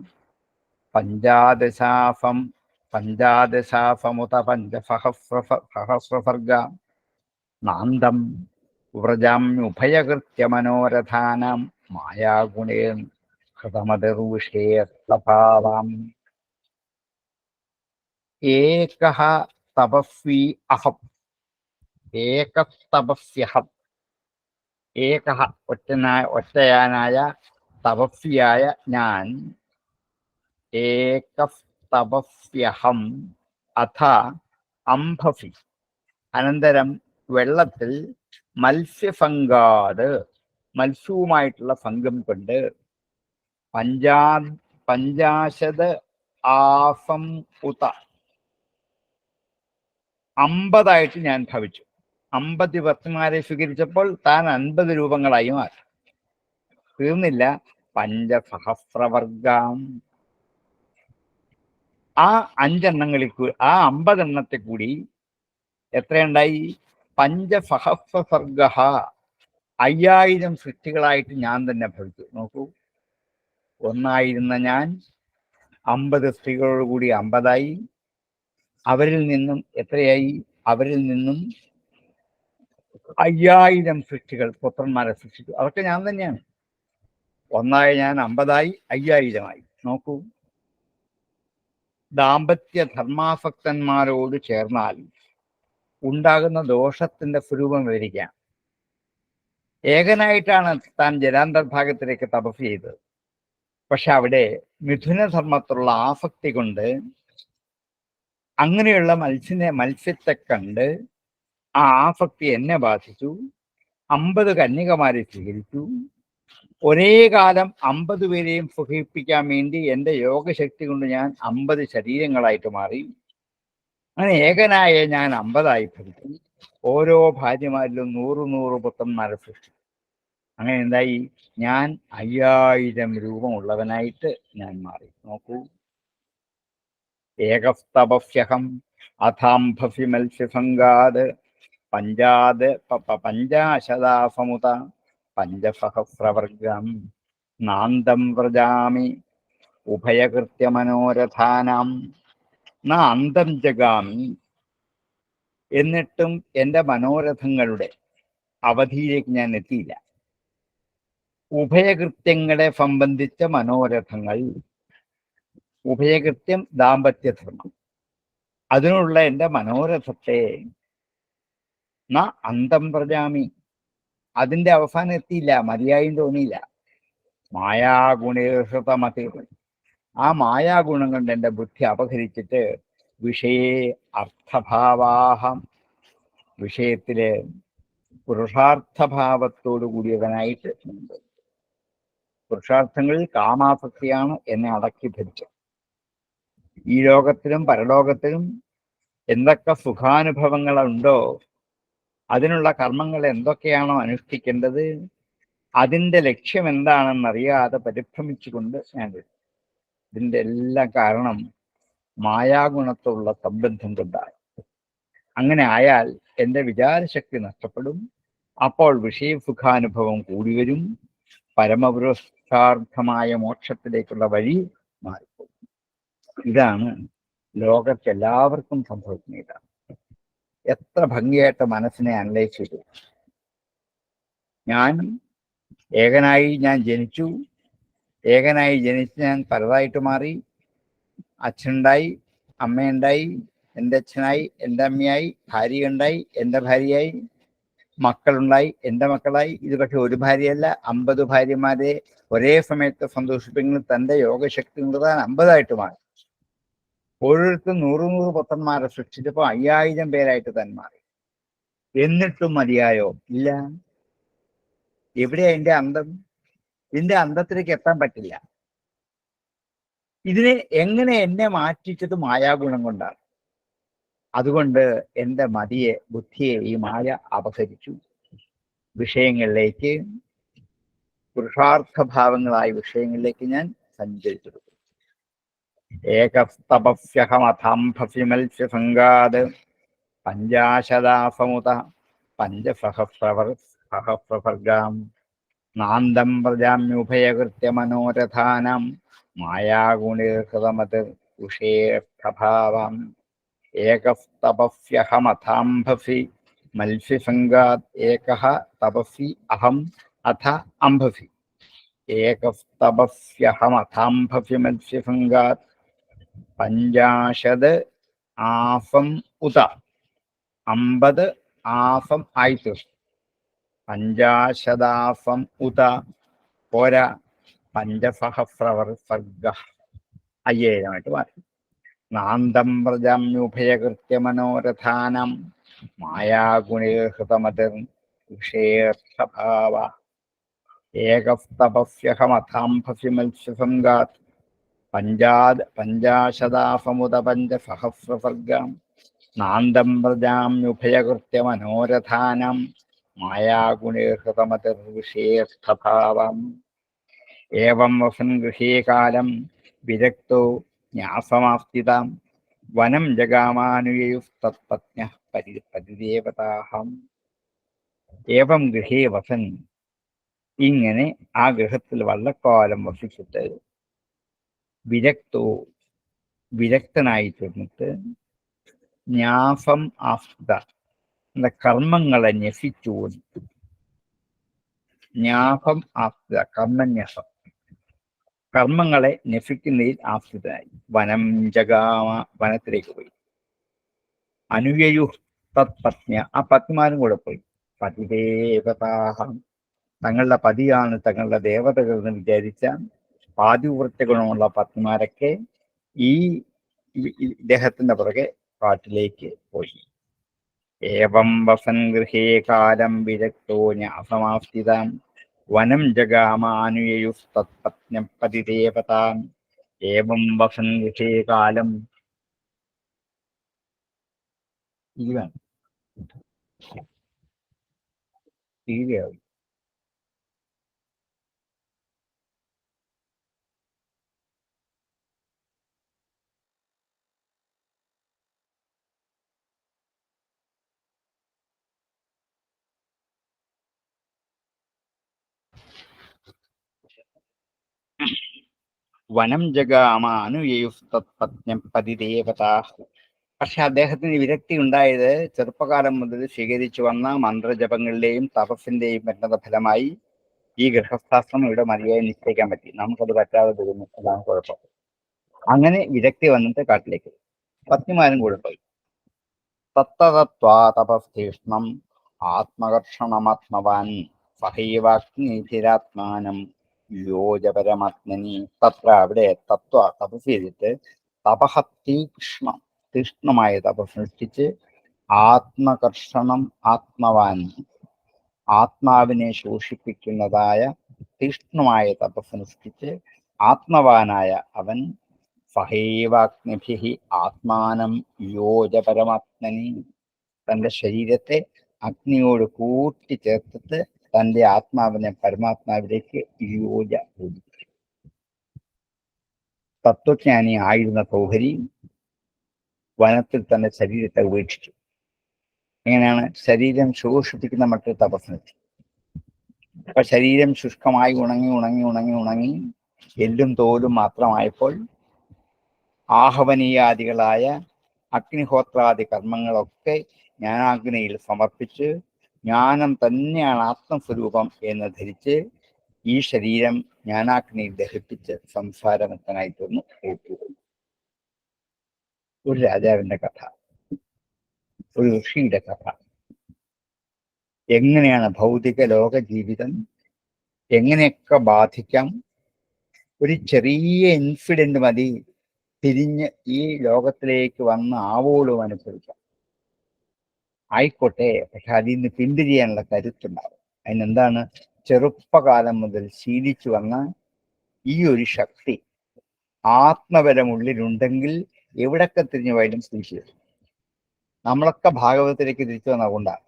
പഞ്ചാദശാഫമുത പഞ്ചസഹസ്രസർഗ. നാന്തം വ്രജാമ്യുഭയകൃത്യമനോരഥാനാം, മായാഗുണേ ഹൃതമതിർവിഷേസ്വഭാവാം. ഏകഃ തപസ്വി അഹം, ഏകസ്തപസ്യഹം. ഏകഃ ഒറ്റയാനായ, തപസ്വിയായ ഞാൻ. ഏകസ്തപസ്യഹം അഥ അംഭവി, അനന്തരം വെള്ളത്തിൽ മത്സ്യസംഗാത്, മത്സ്യവുമായിട്ടുള്ള സംഘം കൊണ്ട്. പഞ്ചാശത് ആസം ഉത, 50 ഞാൻ ഭവിച്ചു. 50 ഭക്തന്മാരെ സ്വീകരിച്ചപ്പോൾ താൻ 50 രൂപങ്ങളായി മാറി. തീർന്നില്ല, പഞ്ചസഹസ്രവർഗം. ആ 50 എണ്ണത്തെ കൂടി എത്രയുണ്ടായി? പഞ്ചസഹസ്രസർഗ, 5000 സൃഷ്ടികളായിട്ട് ഞാൻ തന്നെ ഭവിച്ചു. നോക്കൂ, ഒന്നായിരുന്ന ഞാൻ 50 സ്ത്രീകളോടുകൂടി 50ആയി. അവരിൽ നിന്നും എത്രയായി? അവരിൽ നിന്നും 5000 സൃഷ്ടികൾ, പുത്രന്മാരെ സൃഷ്ടിച്ചു. അതൊക്കെ ഞാൻ തന്നെയാണ്. ഒന്നായ ഞാൻ 50ആയി, 5000ആയി. നോക്കൂ, ദാമ്പത്യ ധർമാസക്തന്മാരോട് ചേർന്നാൽ ഉണ്ടാകുന്ന ദോഷത്തിന്റെ സ്വരൂപം വിവരിക്കാം. ഏകനായിട്ടാണ് താൻ ജലാന്തർഭാഗത്തിലേക്ക് തപസ് ചെയ്തത്. പക്ഷെ അവിടെ മിഥുനധർമ്മത്തിലുള്ള ആസക്തി കൊണ്ട് അങ്ങനെയുള്ള മത്സ്യത്തെ കണ്ട് ആ ആസക്തി എന്നെ ബാധിച്ചു. 50 കന്യകമാരെ സ്വീകരിച്ചു. ഒരേ കാലം 50 പേരെയും സുഖിപ്പിക്കാൻ വേണ്ടി എൻ്റെ യോഗശക്തി കൊണ്ട് ഞാൻ 50 ശരീരങ്ങളായിട്ട് മാറി. അങ്ങനെ ഏകനായ ഞാൻ 50ആയി ഭരിച്ചു. ഓരോ ഭാര്യമാരിലും 100 പുത്രന്മാരെ സൃഷ്ടിച്ചു. അങ്ങനെ എന്തായി? ഞാൻ 5000 രൂപമുള്ളവനായിട്ട് ഞാൻ മാറി. നോക്കൂ, ഏകസ്തപസ്യഹം അഥാംഭവി മത്സ്യസംഗാത്, പഞ്ചാശതാസമുത പഞ്ചസഹസ്രവർഗം. നാന്തം വ്രജാമി ഉഭയകൃത്യമനോരഥാനാം, ന അന്തം ജഗാമി. എന്നിട്ടും എൻ്റെ മനോരഥങ്ങളുടെ അവധിയിലേക്ക് ഞാൻ എത്തിയില്ല. ഉഭയകൃത്യങ്ങളെ സംബന്ധിച്ച മനോരഥങ്ങൾ, ഉഭയകൃത്യം ദാമ്പത്യധർമ്മം, അതിനുള്ള എൻ്റെ മനോരഥത്തെ ന അന്തം പ്രജാമി, അതിൻ്റെ അവസാനം എത്തിയില്ല, മതിയായും തോന്നിയില്ല. മായാഗുണേഹൃതമതി, ആ മായാഗുണം കൊണ്ട് എൻ്റെ ബുദ്ധി അപഹരിച്ചിട്ട് വിഷയേ അർത്ഥഭാവാഹം, വിഷയത്തില് പുരുഷാർത്ഥഭാവത്തോടു കൂടിയവനായിട്ട് ഉണ്ട്. പുരുഷാർത്ഥങ്ങളിൽ കാമാസക്തിയാണ് എന്നെ അടക്കി ഭരിച്ചത്. ഈ ലോകത്തിലും പരലോകത്തിലും എന്തൊക്കെ സുഖാനുഭവങ്ങളുണ്ടോ, അതിനുള്ള കർമ്മങ്ങൾ എന്തൊക്കെയാണോ അനുഷ്ഠിക്കേണ്ടത്, അതിൻ്റെ ലക്ഷ്യം എന്താണെന്നറിയാതെ പരിഭ്രമിച്ചുകൊണ്ട് ഞാൻ വരും. ഇതിൻ്റെ എല്ലാം കാരണം മായാഗുണത്തോടുള്ള സംബന്ധം കൊണ്ടാണ്. അങ്ങനെ ആയാൽ എൻ്റെ വിചാരശക്തി നഷ്ടപ്പെടും. അപ്പോൾ വിഷയസുഖാനുഭവം കൂടി വരും. പരമപുരുഷാർത്ഥമായ മോക്ഷത്തിലേക്കുള്ള വഴി മാറിപ്പോകും. ഇതാണ് ലോകത്തെല്ലാവർക്കും സംഭവിക്കുന്ന ഇതാണ്. എത്ര ഭംഗിയായിട്ട് മനസ്സിനെ അനലൈസ് ചെയ്തു. ഞാൻ ഏകനായി ഞാൻ ജനിച്ചു, ഏകനായി ജനിച്ച് ഞാൻ പലതായിട്ട് മാറി. അച്ഛനുണ്ടായി, അമ്മയുണ്ടായി, എൻ്റെ അച്ഛനായി, എൻ്റെ അമ്മയായി, ഭാര്യയുണ്ടായി, എൻ്റെ ഭാര്യയായി, മക്കളുണ്ടായി, എൻ്റെ മക്കളായി. ഇത് പക്ഷെ ഒരു ഭാര്യയല്ല, 50 ഭാര്യമാരെ ഒരേ സമയത്ത് സന്തോഷിപ്പിക്കുന്ന തൻ്റെ യോഗശക്തി കൊണ്ട് താൻ 50ആയിട്ട് മാറി. ഓരോരുത്തരും 100 പുത്രന്മാരെ സൃഷ്ടിച്ചപ്പോൾ 5000 പേരായിട്ട് താൻ മാറി. എന്നിട്ടും മതിയായോ? ഇല്ല. എവിടെയാ എൻ്റെ അന്തം? ഇതിന്റെ അന്തത്തിലേക്ക് എത്താൻ പറ്റില്ല. ഇതിനെ എങ്ങനെ എന്നെ മാറ്റിച്ചത് മായാഗുണം കൊണ്ടാണ്. അതുകൊണ്ട് എൻ്റെ മതിയെ, ബുദ്ധിയെ ഈ മായ അപഹരിച്ചു. വിഷയങ്ങളിലേക്ക്, പുരുഷാർത്ഥഭാവങ്ങളായ വിഷയങ്ങളിലേക്ക് ഞാൻ സഞ്ചരിച്ചു. ഏകസ്തപസ്യഹമഥാംഭസിമത്സ്യസംഗാത് പഞ്ചാശദാസമുത പഞ്ചസഹസ്രവർഗാം നാന്തം പ്രജാമ്യുഭയകൃത്യ മനോരഥാനാം മായാഗുണിർഹൃതമത് ഉഷേർത്ഥഭാവം. ഏകസ്തപസ്യഹമഥാംഭസി മത്സ്യസംഗാത് ഏകഃ തപസി അഹം അഥ അംഭസി. ഏകസ്തപസ്യഹമഥാംഭസി മത്സ്യസംഗാത് പഞ്ചാശത് ആസം ഉത, 50 ആസം ആയിട്ട്. പഞ്ചാശദാസം ഉത പോരാ, പഞ്ചസഹസ്രവർഗ 5000 മാറി. നാന്തം പ്രജാമ്യുഭയകൃത്യ മനോരഥാനം മായാഗുണിർഹൃതമതിർ വിഷേർത്ഥഭാവ. ഏകസ്തപസ്യഹമഥാംഭസി മത്സ്യസംഗാത് പഞ്ചാശദാസമുത പഞ്ചസഹസ്രവർഗം നാന്തം പ്രജാമ്യുഭയകൃത്യ മനോരഥാനം മായാഗുണിർഹൃതമതിർ വിഷേർത്ഥഭാവം. ഏവം വസൻ ഗൃഹേ കാലം വിരക്തോ ന്യാസമാസ്ഥിതാം വനം ജഗാമാനുയുസ്തത്പത്ന്യഃ പരിദേവതാഹം. ഏവം ഗൃഹേ വസൻ, ഇങ്ങനെ ആ ഗൃഹത്തിൽ വല്ലക്കാലം വസിച്ചിട്ട്, വിരക്തോ, വിരക്തനായി തീർന്നിട്ട്, ന്യാസം ആസ്ഥിത, കർമ്മങ്ങളെ ന്യസിച്ചുകൊണ്ട്. ന്യാസം ആസ്ഥിത, കർമ്മന്യാസം, കർമ്മങ്ങളെ നശിക്കുന്നതിൽ ആസ്ഥിതനായി. വനം ജഗാമ, വനത്തിലേക്ക് പോയി. അനുയയു തത്പത്ന്യ, ആ പത്നിമാരും കൂടെ പോയി. പതിദേവതാഹം, തങ്ങളുടെ പതിയാണ് തങ്ങളുടെ ദേവതകൾ എന്ന് വിചാരിച്ച പാതിവൃത്യ ഗുണമുള്ള പത്നിമാരൊക്കെ ഈ ഇദ്ദേഹത്തിന്റെ പുറകെ കാട്ടിലേക്ക് പോയി. ഏവം വസൻ ഗൃഹേ കാലം വിരക്തോ ന്യാസമാസ്ഥിതാം വനം ജഗാമാനുയുസ്തത്പത്ന്യ പതിദേവതാം. ഏവം വസൻ ഗൃഹേ കാലം. ഇതാണ് തീരെയാവും. വനം ജഗാമ അനുയുസ്തത്പത്നം പതിദേവതാ. പക്ഷെ അദ്ദേഹത്തിന് വിരക്തി ഉണ്ടായത് ചെറുപ്പകാലം മുതൽ സ്വീകരിച്ചു വന്ന മന്ത്രജപങ്ങളുടെയും തപസ്സിന്റെയും പരിണത ഫലമായി ഈ ഗൃഹസ്ഥാശ്രമം ഇവിടെ മതിയായി നിശ്ചയിക്കാൻ പറ്റി. നമുക്കത് പറ്റാതെ വരുന്നു, അതാണ് കുഴപ്പം. അങ്ങനെ വിരക്തി വന്നിട്ട് കാട്ടിലേക്ക് പത്നിമാരും കൂടെ പോയി. തത്തതത്വാ തപസ്ഥീഷ്ണം ആത്മകർഷണമാത്മവാൻ സഹൈവാഗ്നിരാത്മാനം യോജപരമാത്മനി. തത്ര അവിടെ തത്വ തപസ് ചെയ്തിട്ട് തപഹ തീക്ഷ്ണം തീക്ഷ്ണമായ തപസ്സനുഷ്ഠിച്ച് ആത്മകർഷണം ആത്മവാൻ ആത്മാവിനെ ശോഷിപ്പിക്കുന്നതായ തീക്ഷ്ണമായ തപസ്സനുഷ്ഠിച്ച് ആത്മവാനായ അവൻ സഹൈവാഗ്നിഭിഹി ആത്മാനം യോജപരമാത്മനി തന്റെ ശരീരത്തെ അഗ്നിയോട് കൂട്ടിച്ചേർത്തിട്ട് തന്റെ ആത്മാവിനെ പരമാത്മാവിലേക്ക് യോജ. തത്വജ്ഞാനി ആയിരുന്ന സൗഹരി വനത്തിൽ തന്റെ ശരീരത്തെ ഉപേക്ഷിച്ചു. എങ്ങനെയാണ്? ശരീരം ശോഷിപ്പിക്കുന്ന മറ്റൊരു തപസ്സിനെത്തി. അപ്പൊ ശരീരം ശുഷ്കമായി ഉണങ്ങി ഉണങ്ങി ഉണങ്ങി ഉണങ്ങി എല്ലും തോലും മാത്രമായപ്പോൾ ആഹവനീയാദികളായ അഗ്നിഹോത്രാദി കർമ്മങ്ങളൊക്കെ ജ്ഞാനാഗ്നിയിൽ സമർപ്പിച്ച് ജ്ഞാനം തന്നെയാണ് ആത്മസ്വരൂപം എന്ന് ധരിച്ച് ഈ ശരീരം ജ്ഞാനാഗ്നിയിൽ ദഹിപ്പിച്ച് സംസാരമുക്തനായി തീർന്നു. ഒരു രാജാവിന്റെ കഥ, ഒരു ഋഷിയുടെ കഥ. എങ്ങനെയാണ് ഭൗതിക ലോക ജീവിതം എങ്ങനെയൊക്കെ ബാധിക്കാം. ഒരു ചെറിയ ഇൻസിഡന്റ് മതി തിരിഞ്ഞ് ഈ ലോകത്തിലേക്ക് വന്ന് ആവോളം അനുഭവിക്കാം. ആയിക്കോട്ടെ, പക്ഷെ അതിൽ നിന്ന് പിന്തിരിയാനുള്ള കരുത്തുണ്ടാവും. അതിനെന്താണ്? ചെറുപ്പകാലം മുതൽ ശീലിച്ചു വന്ന ഈ ഒരു ശക്തി ആത്മബലമുള്ളിലുണ്ടെങ്കിൽ എവിടൊക്കെ തിരിഞ്ഞു പോയാലും തിരിച്ചു വരും. നമ്മളൊക്കെ ഭാഗവതത്തിലേക്ക് തിരിച്ചു വന്ന കൊണ്ടാണ്.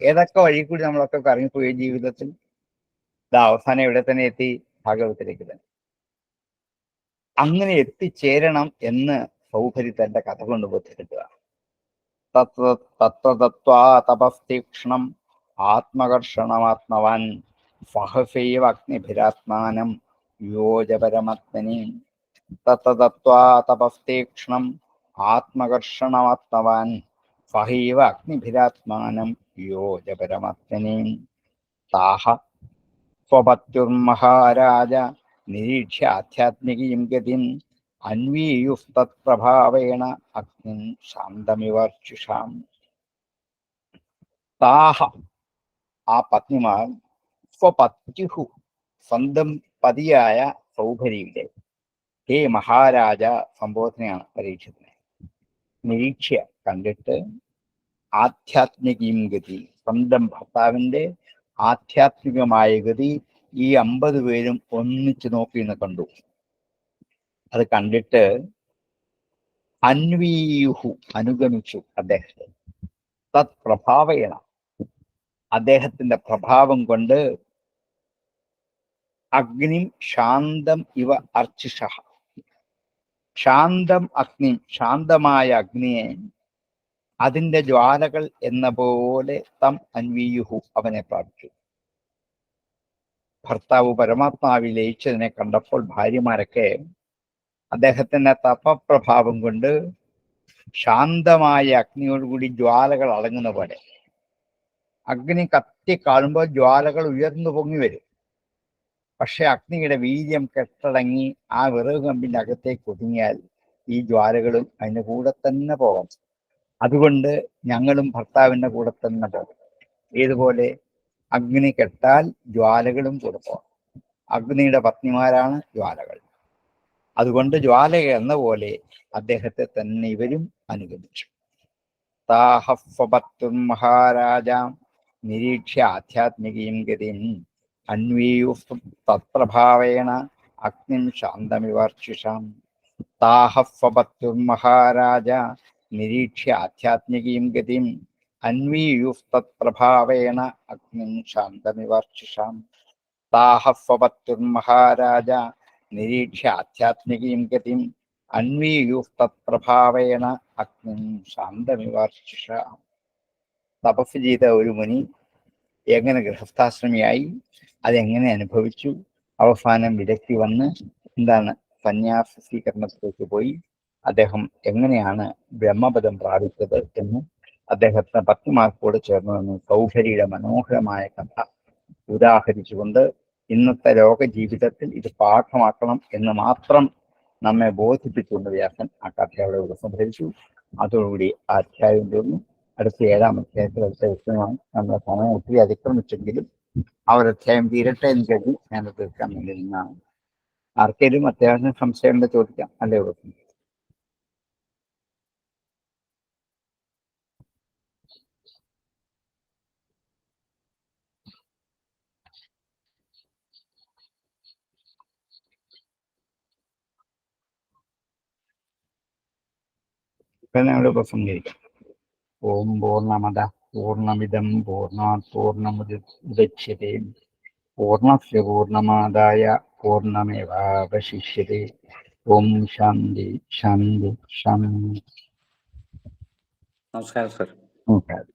ഏതൊക്കെ വഴി കൂടി നമ്മളൊക്കെ കറങ്ങിപ്പോയ ജീവിതത്തിൽ അവസാനം ഇവിടെ തന്നെ എത്തി, ഭാഗവതത്തിലേക്ക് തന്നെ. അങ്ങനെ എത്തിച്ചേരണം എന്ന് സൗഭരി തന്റെ കഥ കൊണ്ട് ബോധ്യപ്പെടുത്തുക. തത്വതത്വാ തപസ്തീക്ഷ്ണം ആത്മകർഷണമാത്മവാൻ സഹസൈവ അഗ്നിഭിരാത്മാനം യോജപരമാത്മനി. തത്വതത്വാ തപസ്തീക്ഷ്ണം ആത്മകർഷണമാത്മവാൻ സഹൈവ അഗ്നിഭിരാത്മാനം യോജപരമാത്മനി. താഹ സ്വപത്യുർമഹാരാജ നിരീക്ഷ്യ ആധ്യാത്മികീം ഗതിം അന്വീയുസ്തത്പ്രഭാവേണ അഗ്നിം ശാന്തമിവർച്ചുഷാം. താഹ ആ പത്നിമാർ സ്വപത്യുഹു സ്വന്തം പതിയായ സൗഭരിയുടെ ഹേ മഹാരാജ സംബോധനയാണ് പരീക്ഷത്തിന്. നിരീക്ഷ്യ കണ്ടിട്ട് ആധ്യാത്മികീം ഗതി സ്വന്തം ഭർത്താവിന്റെ ആധ്യാത്മികമായ ഗതി ഈ 50 പേരും ഒന്നിച്ചു നോക്കിയെന്ന് കണ്ടു. അത് കണ്ടിട്ട് അന്വീയുഹു അനുഗമിച്ചു അദ്ദേഹത്തെ. തത് പ്രഭാവേണ അദ്ദേഹത്തിന്റെ പ്രഭാവം കൊണ്ട് അഗ്നിം ശാന്തം ഇവ അർച്ചിഷ ശാന്തം അഗ്നി ശാന്തമായ അഗ്നിയെ അതിന്റെ ജ്വാലകൾ എന്ന പോലെ തം അന്വീയുഹു അവനെ പ്രാപിച്ചു. ഭർത്താവ് പരമാത്മാവിൽ ലയിച്ചതിനെ കണ്ടപ്പോൾ ഭാര്യമാരൊക്കെ അദ്ദേഹത്തിന്റെ തപപ്രഭാവം കൊണ്ട് ശാന്തമായ അഗ്നിയോടുകൂടി ജ്വാലകൾ അടങ്ങുന്ന പോലെ അഗ്നി കത്തി കാണുമ്പോൾ ജ്വാലകൾ ഉയർന്നു പൊങ്ങി വരും. പക്ഷെ അഗ്നിയുടെ വീര്യം കെട്ടടങ്ങി ആ വിറക് കമ്പിന്റെ അകത്തേക്ക് ഒതുങ്ങിയാൽ ഈ ജ്വാലകളും അതിന്റെ കൂടെ തന്നെ പോകാം. അതുകൊണ്ട് ഞങ്ങളും ഭർത്താവിന്റെ കൂടെ തന്നെ പോകും. ഏതുപോലെ? അഗ്നി കെട്ടാൽ ജ്വാലകളും കൂടെ പോകാം. അഗ്നിയുടെ പത്നിമാരാണ് ജ്വാലകൾ. അതുകൊണ്ട് ജ്വാല എന്ന പോലെ അദ്ദേഹത്തെ തന്നെ ഇവരും അനുഗമിച്ചു. താഹസ്വപത്തും മഹാരാജ നിരീക്ഷ്യ ആധ്യാത്മികീം ഗതിം അന്വീയു തത്പ്രഭാവേണ അഗ്നിം ശാന്തമിവർച്ചുഷാം. താഹസ്വപത്തും മഹാരാജ നിരീക്ഷ്യ ആധ്യാത്മികീം ഗതിം അന്വീയു തത്പ്രഭാവേണ അഗ്നിം ശാന്തമിവർച്ചുഷാം. താഹസ്വപത്തും മഹാരാജ നിരീക്ഷ്യ ആധ്യാത്മികീം ഗതിം അന്വീയു തത്പ്രഭാവേണ അഗ്നിം ശാന്തമിവർച്ചുഷാം. തപസ് ചെയ്ത ഒരു മുനി എങ്ങനെ ഗൃഹസ്ഥാശ്രമിയായി, അതെങ്ങനെ അനുഭവിച്ചു, അവസാനം വിരക്തി വന്ന് എന്താണ് സന്യാസ സ്വീകരണത്തിലേക്ക് പോയി അദ്ദേഹം എങ്ങനെയാണ് ബ്രഹ്മപദം പ്രാപിച്ചത് എന്ന് അദ്ദേഹത്തെ പത്നിമാർക്കോട് ചേർന്ന് നിന്ന് സൗഭരിയുടെ മനോഹരമായ കഥ ഉദാഹരിച്ചുകൊണ്ട് ഇന്നത്തെ ലോക ജീവിതത്തിൽ ഇത് പാഠമാക്കണം എന്ന് മാത്രം നമ്മെ ബോധിപ്പിച്ചുകൊണ്ട് വ്യാസൻ ആ കഥ അവിടെ ഉപസംഹരിച്ചു. അതോടുകൂടി ആ അധ്യായം തീർന്നു. അടുത്ത 7-ാം അധ്യായത്തിൽ അടുത്ത വിഷയമാണ്. നമ്മുടെ സമയം ഒത്തിരി അതിക്രമിച്ചെങ്കിലും ആ ഒരു അധ്യായം തീരട്ടെ എന്ന് കരുതി ഞാൻ തീർക്കാൻ വേണ്ടി നിന്നാണ്. ആർക്കെങ്കിലും അത്യാവശ്യം സംശയങ്ങൾ ചോദിക്കാം അല്ലേ? ഇപ്പം ഞങ്ങൾ ഉപസംഹരിക്കാം. ഓം പൂർണ്ണമദ പൂർണ്ണമിദം പൂർണ്ണാത് പൂർണ്ണമുദച്യത്തെ പൂർണ്ണസ്യ പൂർണ്ണമാദായ പൂർണ്ണമേവാവശിഷ്യത്തെ. ഓം ശാന്തി ശാന്തി ശാന്തി. നമസ്കാരം സർ. നമസ്കാരം.